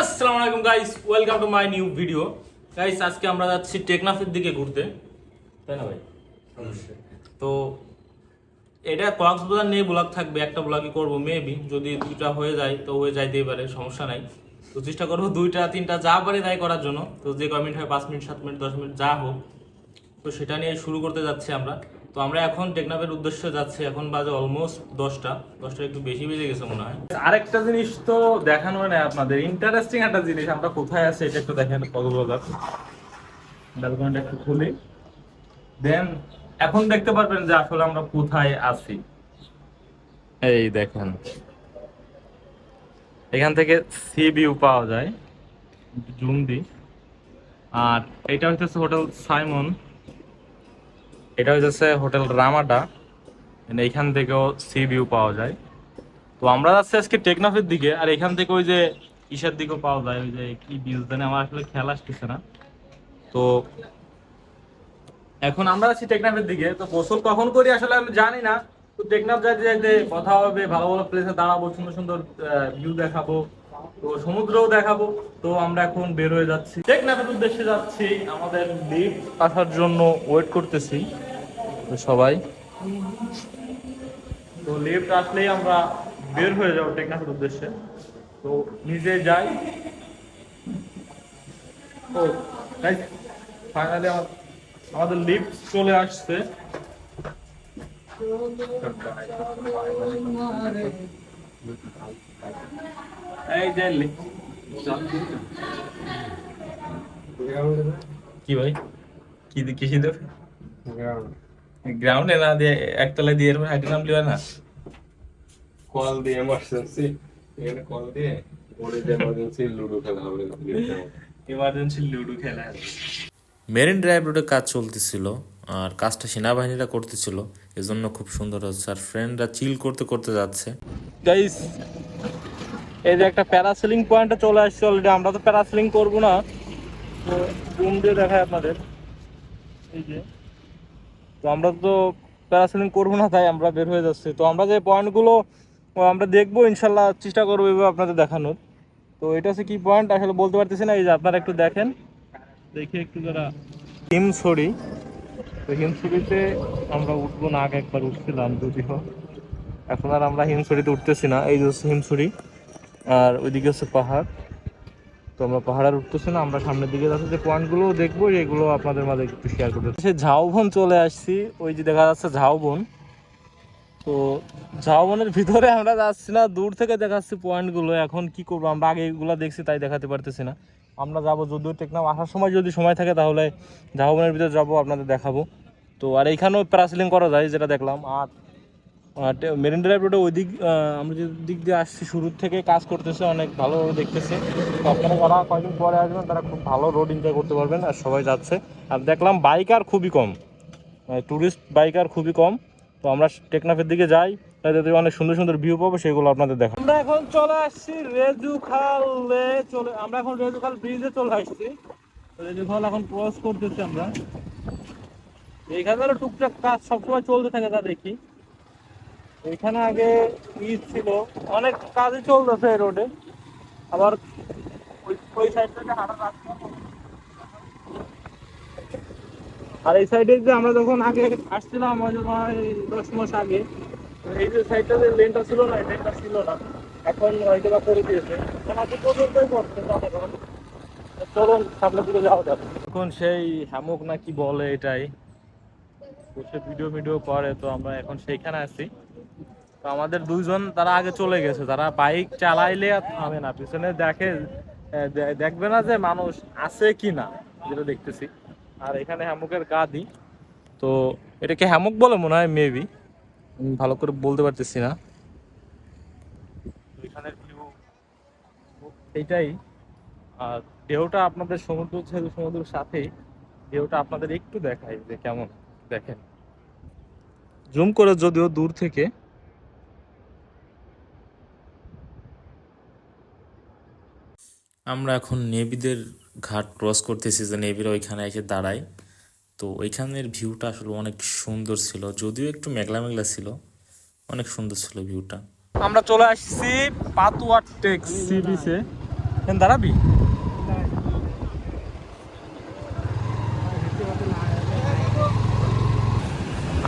আসসালামু আলাইকুম guys, welcome to my new video. Guys, আজকে আমরা যাচ্ছি টেকনাফের দিকে ঘুরতে, তাই না ভাই? তো এটা কক্সবাজার নিয়ে ব্লগ থাকবে, একটা ব্লগই করবো মেবি। যদি দুইটা হয়ে যায় তো হয়ে যাইতেই পারে, সমস্যা নাই। তো চেষ্টা করবো দুইটা তিনটা যা পারি তাই করার জন্য। তো যে কমেন্ট হয় 5 মিনিট 7 মিনিট 10 মিনিট যা হোক, তো সেটা নিয়ে শুরু করতে যাচ্ছি আমরা। তো আমরা এখন টেকনাফের উদ্দেশ্যে যাচ্ছি। এখন বাজে অলমোস্ট 10টা একটু বেশি বেজে গেছে মনে হয়। আরেকটা জিনিস তো দেখানো হয় না আপনাদের, ইন্টারেস্টিং একটা জিনিস। আমরা কোথায় আছি এটা একটু দেখেন। কক্সবাজার ব্যালকনিটা একটু খুলি, দেন এখন দেখতে পারবেন যে আসলে আমরা কোথায় আছি। এই দেখেন, এখান থেকে সি ভিউ পাওয়া যায়, জুম দিই। আর এটা হচ্ছে হোটেল সাইমন, এটা হচ্ছে হোটেল রামাডা। এইখান থেকেও সি ভিউ পাওয়া যায়। তো আমরা যাচ্ছি আজকে টেকনাফের দিকে, আর এখান থেকে ওই যে ইসার দিকেও পাওয়া যায়। ওই যে কি ভিউ জানি, আমার আসলে খেয়াল আসতেছে না। তো এখন আমরা আছি টেকনাফের দিকে। তো গোসল কখন করি আসলে আমি জানি না। তো টেকনাফ যাইতে যাইতে কথা হবে, ভালো ভালো প্লেসে দাঁড়াবো, সুন্দর সুন্দর ভিউ দেখাবো, তো সমুদ্রও দেখাবো। তো আমরা এখন বের হয়ে যাচ্ছি, টেকনাফের উদ্দেশ্যে যাচ্ছি। আমাদের লিফট আসার জন্য ওয়েট করতেছি তো সবাই। তো লিফট আসলেই আমরা বের হয়ে যাবো টেকনাফের উদ্দেশ্যে। তো নিজে যাই। ও ফাইনালি আমাদের লিফট চলে আসছে। এই যে কি ভাই, কিসে দেবে? গ্রাউন্ডে না দিয়ে একতলায় দিয়ে হাইটে নামলি হয় না? কল দিয়ে এমার্জেন্সি, এখানে কল দিয়ে ওরে এমার্জেন্সি লুডো খেলা হবে। ইমার্জেন্সি লুডো খেলা হবে। মেরিন ড্রাইভ রোডে কাজ চলতেছিল, আর কাজটা সেনাবাহিনীরা করতেছিল, এজন্য খুব সুন্দর হচ্ছে। আর ফ্রেন্ডরা চিল করতে করতে যাচ্ছে। গাইস, এই যে একটা প্যারাসেলিং পয়েন্টে চলে আসছে অলরেডি। আমরা তো প্যারাসেলিং করবো না, তো জুম দিয়ে দেখায় আপনাদের। এই যে, তো আমরা তো প্যারাসেলিং করবো না, তাই আমরা বের হয়ে যাচ্ছি। তো আমরা যে পয়েন্টগুলো আমরা দেখবো, ইনশাল্লাহ চেষ্টা করবো এভাবে আপনাদের দেখানোর। তো এটা হচ্ছে কি পয়েন্ট আসলে বলতে পারতেছি না। এই যে আপনারা একটু দেখেন, দেখে একটু যারা হিমছড়ি। তো হিমছড়িতে আমরা উঠবো না, আগে একবার উঠছিলাম যদিও। এখন আর আমরা হিমছড়িতে উঠতেছি না। এই যে হচ্ছে হিমছড়ি, আর ওইদিকে হচ্ছে পাহাড়। তো আমরা পাহাড় আর উঠতেছি না, আমরা সামনের দিকে যাচ্ছি। যে পয়েন্টগুলো দেখবো এগুলো আপনাদের মাঝে একটু শেয়ার করতে। সে ঝাউবন চলে আসছি, ওই যে দেখা যাচ্ছে ঝাউবন। তো ঝাউবনের ভিতরে আমরা যাচ্ছি না, দূর থেকে দেখাচ্ছি পয়েন্টগুলো। এখন কি করবো, আমরা আগে এগুলো দেখছি তাই দেখাতে পারতেছি না। আমরা যাবো, যদিও টেকনাফ আসার সময় যদি সময় থাকে তাহলে ঝাউবনের ভিতরে যাবো, আপনাদের দেখাবো। তো আর এইখানেও প্যারাসেলিং করা যায় যেটা দেখলাম। আর মেরিন ড্রাইভ রোডে ওই দিক আমরা যে দিক দিয়ে আসছি, শুরুর থেকে কাজ করতেছে, অনেক ভালো দেখতেছে। তো আপনারা যারা কয়েকদিন পরে আসবেন তারা খুব ভালো রোড এনজয় করতে পারবেন। আর সবাই যাচ্ছে, আর দেখলাম বাইকার খুবই কম, ট্যুরিস্ট বাইকার খুবই কম। তো আমরা টেকনাফের দিকে যাই, তাই অনেক সুন্দর সুন্দর ভিউ পাবো, সেগুলো আপনাদের দেখো। আমরা এখন চলে আসছি রেজুখালে। আমরা এখন রেজুখাল ব্রিজে চলে আসছি। রেজুখাল এখন ক্রস করতেছি আমরা। এইখানে টুকটাক কাজ সবসময় চলতে থাকে, তা দেখি। এখানে আগে ঈদ ছিল, অনেক কাজই চলতেছে এই রোডে। আবার ওই সাইড থেকে হাঁটার রাস্তা। আর এই সাইডে যে আমরা যখন আগে আসছিলাম, ওই যখন 10 মাস আগে, এই যে সাইডটা যে লেনটা ছিল না, এই লেনটা ছিল না। এখন হয়তো বা করে দিয়েছে, আমাদের পর্যন্তই করছে। চলুন সামনের দিকে যাওয়া যাবে। এখন সেই হ্যামক না কি বলে এটাই, বসে ভিডিও করে। তো আমরা এখন সেইখানে আছি। তো আমাদের দুইজন তারা আগে চলে গেছে, তারা বাইক চালাইলে আর থামে না, পিছনে দেখবে না যে মানুষ আছে কি না, যেটা দেখতেছি। আর এখানে হ্যামকের গা দিই। তো এটাকে হ্যামক বলে মনে হয় মেবি, ভালো করে বলতে পারতেছি না। এখানের ভিউ এইটাই। আর ঢেউটা আপনাদের সমুদ্রের সাথেই, ঢেউটা আপনাদের একটু দেখাই যে কেমন, দেখেন জুম করে যদিও দূর থেকে। আমরা এখন নেভিদের ঘাট ক্রস করতেছি, যে নেভিরা ওইখানে এসে দাঁড়ায়। তো ওইখানের ভিউটা আসলে অনেক সুন্দর ছিল, যদিও একটু মেঘলা মেঘলা ছিল, অনেক সুন্দর ছিল ভিউটা। আমরা চলে আসছি পাতুয়া টেক সি বিচে। দাঁড়াবি?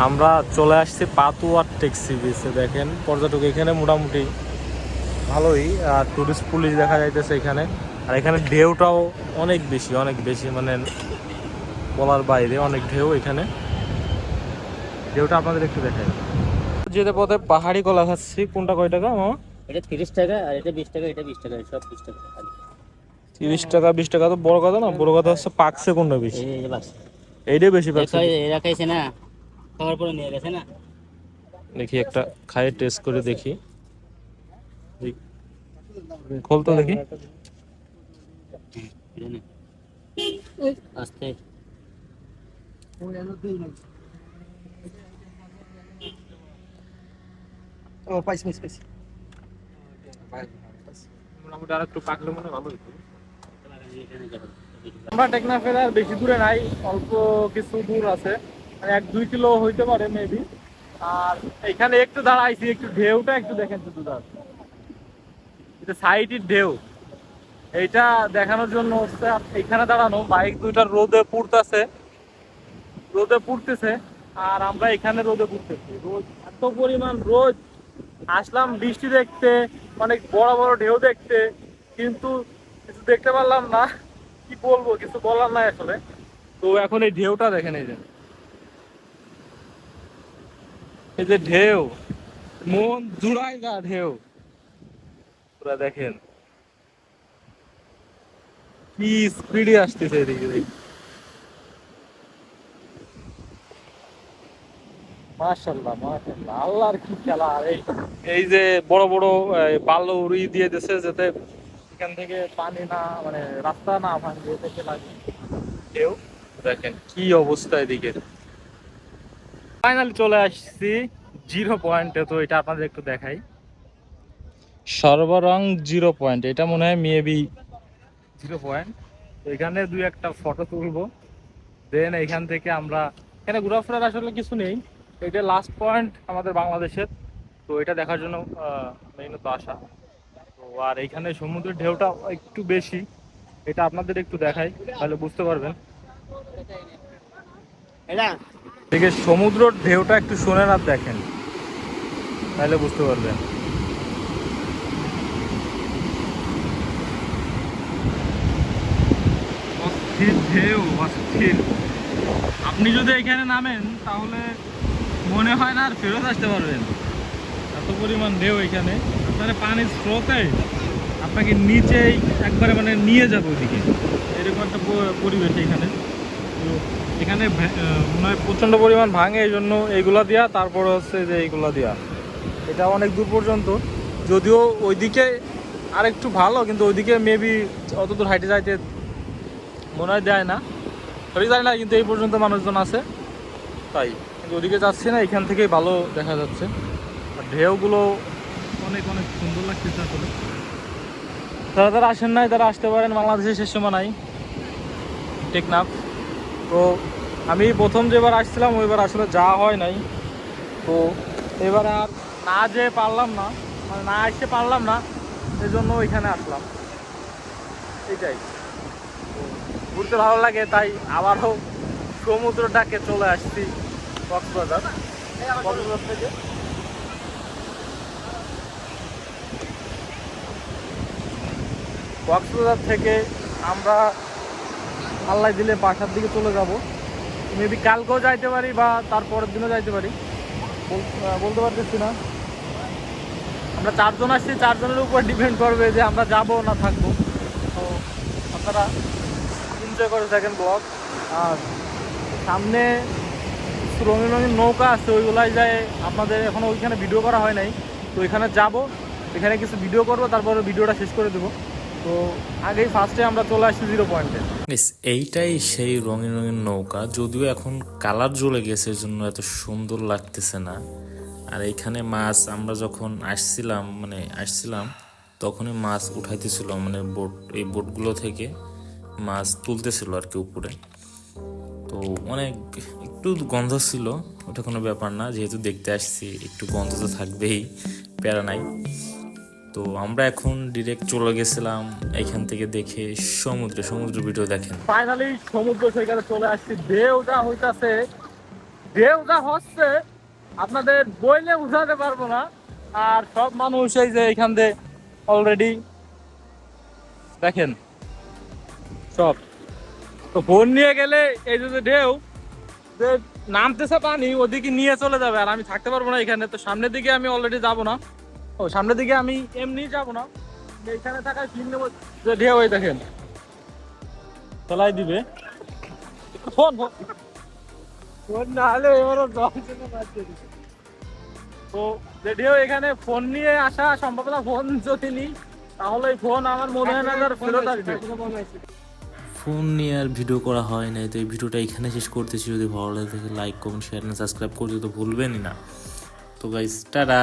আমরা চলে আসছি পাতুয়ার ট্যাক্সি বিচে। দেখেন পর্যটক এখানে মোটামুটি ভালোই, আর টুরিস্ট পুলিশ দেখা যাইতেছে এখানে। আর এখানে ঢেউটাও অনেক বেশি মানে বলার বাইরে, অনেক ঢেউ এখানে। ঢেউটা আপনাদের একটু দেখাই। যেতে পথে পাহাড়ি কলা খাচ্ছি। কোনটা কয় টাকা মামা? এটা 30 টাকা, আর এটা 20 টাকা, এটা 20 টাকা, সব 20 টাকা খালি। 30 টাকা 20 টাকা তো বড় কথা না, বড় কথা হচ্ছে পাকছে কোনটা বেশি। এই যে বাস এইটাই বেশি পাকছে। এরা খাইছে না, খাওয়ার পরে নিয়ে গেছে না। দেখি একটা খাই টেস্ট করে দেখি। খোল তো দেখি। আস্তে ও পাইছি। মোটামুটি আর একটু পাকলে মনে ভালো হতো। আমরা টেকনাফের আর বেশি দূরে নাই, অল্প কিছু দূর আছে, মানে 1-2 কিলো হইতে পারে মেবি। আর এখানে একটু দাঁড়াইছি, একটু ঢেউটা একটু দেখেন শুধু দাঁড়, এটা সাইডের ঢেউ, এইটা দেখানোর জন্য হচ্ছে এখানে দাঁড়ানো। বাইক দুইটা রোদে পুড়তেছে, আর আমরা এখানে রোদে পুড়তেছি। রোদ এত পরিমাণ রোদ, আসলাম বৃষ্টি দেখতে, অনেক বড় বড় ঢেউ দেখতে, কিন্তু কিছু দেখতে পারলাম না। কি বলবো, কিছু বলার নাই আসলে। তো এখন এই ঢেউটা দেখেন, এই যে ঢেউ, মন জুড়াই না ঢেউ পুরা দেখেন কি স্পিডে আসতেছে এদিকে। মাশাআল্লাহ মাশাআল্লাহ, আল্লাহর কি খেলা। আর এই যে বড় বড় বালু উড়ি দিয়ে দিছে, যাতে এখান থেকে পানি না, মানে রাস্তা না ভাঙে থেকে লাগে ঢেউ। দেখেন কি অবস্থা এদিকে। ফাইনালি চলে আসছি 0 পয়েন্টে। তো এটা আপনাদের একটু দেখাই, সর্বরং 0 পয়েন্ট। এটা মনে হয় মেবি 0 পয়েন্ট। তো এখানে 2-1টা ফটো তুলবো, দেন এখান থেকে আমরা, এখানে ঘোরাফেরার আসলে কিছু নেই, এটা লাস্ট পয়েন্ট আমাদের বাংলাদেশের। তো এটা দেখার জন্য মেইনত আসা। তো আর এইখানে সমুদ্রের ঢেউটা একটু বেশি, এটা আপনাদের একটু দেখাই তাহলে বুঝতে পারবেন। এটা ঠিক আছে, সমুদ্রের ঢেউটা একটু শোনেন আর দেখেন, তাহলে বুঝতে পারবেন। অস্থির ঢেউ, অস্থির। আপনি যদি এখানে নামেন তাহলে মনে হয় না আর ফেরত আসতে পারবেন, এত পরিমাণ ঢেউ এখানে। আপনার পানির স্রোতে আপনাকে নিচেই একবারে মানে নিয়ে যাবে ওইদিকে, এরকম একটা পরিবেশ এখানে। তো এখানে মনে হয় প্রচণ্ড পরিমাণ ভাঙে, এই জন্য এইগুলা দিয়া, তারপরে হচ্ছে যে এইগুলা দিয়া, এটা অনেক দূর পর্যন্ত। যদিও ওইদিকে আর একটু ভালো, কিন্তু ওইদিকে মেবি অত দূর হাইটে যাইতে মনে হয় দেয় না, সরি জানি না, কিন্তু এই পর্যন্ত মানুষজন আছে তাই। কিন্তু ওদিকে যাচ্ছি না, এখান থেকেই ভালো দেখা যাচ্ছে। আর ঢেউগুলো অনেক অনেক সুন্দর লাগতেছে আসলে। যারা আসেন নাই তারা আসতে পারেন, বাংলাদেশের শেষ সীমানায় টেকনাফ। তো আমি প্রথম যেবার আসছিলাম ওইবার আসলে যাওয়া হয় নাই, তো এবার আর না যেয়ে পারলাম না, মানে না আসতে পারলাম না, এই জন্য ওইখানে আসলাম। এটাই, ঘুরতে ভালো লাগে তাই আবারও সমুদ্রটাকে চলে আসছি কক্সবাজার থেকে। কক্সবাজার থেকে আমরা আল্লাহ দিলে বাসার দিকে চলে যাব। মেবি কালকেও যাইতে পারি বা তারপরের দিনও যাইতে পারি, বলতে পারতেছি না। আমরা 4 জন আসছি, 4 জনের উপর ডিপেন্ড করবে যে আমরা যাব না থাকবো। তো আপনারা এনজয় করে থাকেন ব্লগ। আর সামনে রঙিন রঙিন নৌকা আছে, ওইগুলাই যায় আপনাদের, এখনও ওইখানে ভিডিও করা হয় নাই। তো এখানে যাব, এখানে কিছু ভিডিও করবো, তারপরে ভিডিওটা শেষ করে দেবো। তো আগেই ফার্স্টে আমরা চলে আসছি 0 পয়েন্টে। এইটাই সেই রঙিন রঙিন নৌকা, যদিও এখন কালার জ্বলে গেছে, এর জন্য এত সুন্দর লাগতেছে না। আর এইখানে মাছ, আমরা যখন আসছিলাম তখনই মাছ উঠাইতেছিল, মানে এই বোটগুলো থেকে মাছ তুলতেছিল আর কি উপরে। তো অনেক একটু গন্ধ ছিল, ওটা কোনো ব্যাপার না, যেহেতু দেখতে আসছি একটু গন্ধ তো থাকবেই, প্যারা নাই। তো আমরা এখন ডিরেক্ট চলে গেছিলাম এখান থেকে দেখে সমুদ্র ভিডিও দেখেন। ফাইনালি সমুদ্র সৈকতে চলে আসছি। ঢেউটা হইতাছে, ঢেউটা হচ্ছে আপনাদের বইলে বুঝাতে পারবো না। আর সব মানুষ এই যে এখান দিয়ে অলরেডি দেখেন সব। তো ফোন নিয়ে গেলে এই যে ঢেউ যে নামতেছে পানি ওদিকে নিয়ে চলে যাবে, আর আমি থাকতে পারবো না এখানে। তো সামনের দিকে আমি অলরেডি যাবো না, ও সামনের দিকে আমি এমনি যাবো না, এইখানে থাকায় ফিল নেবো। যে ঢেউ এই দেখেন চলাই দিবে। ফোন ফোন না হলে এবারও জল চলে যাচ্ছে। তো যদিও এখানে ফোন নিয়ে আসা সম্ভব না, ফোন যদি নিই তাহলে ফোন আমার মনে হয় না আর ফেরত আসবে। ফোন নিয়ে আর ভিডিও করা হয় নাই। তো এই ভিডিওটা এখানে শেষ করতেছি। যদি ভালো লাগে লাইক কমেন্ট শেয়ার সাবস্ক্রাইব করতে তো ভুলবেনই না। তো গাইস টাটা।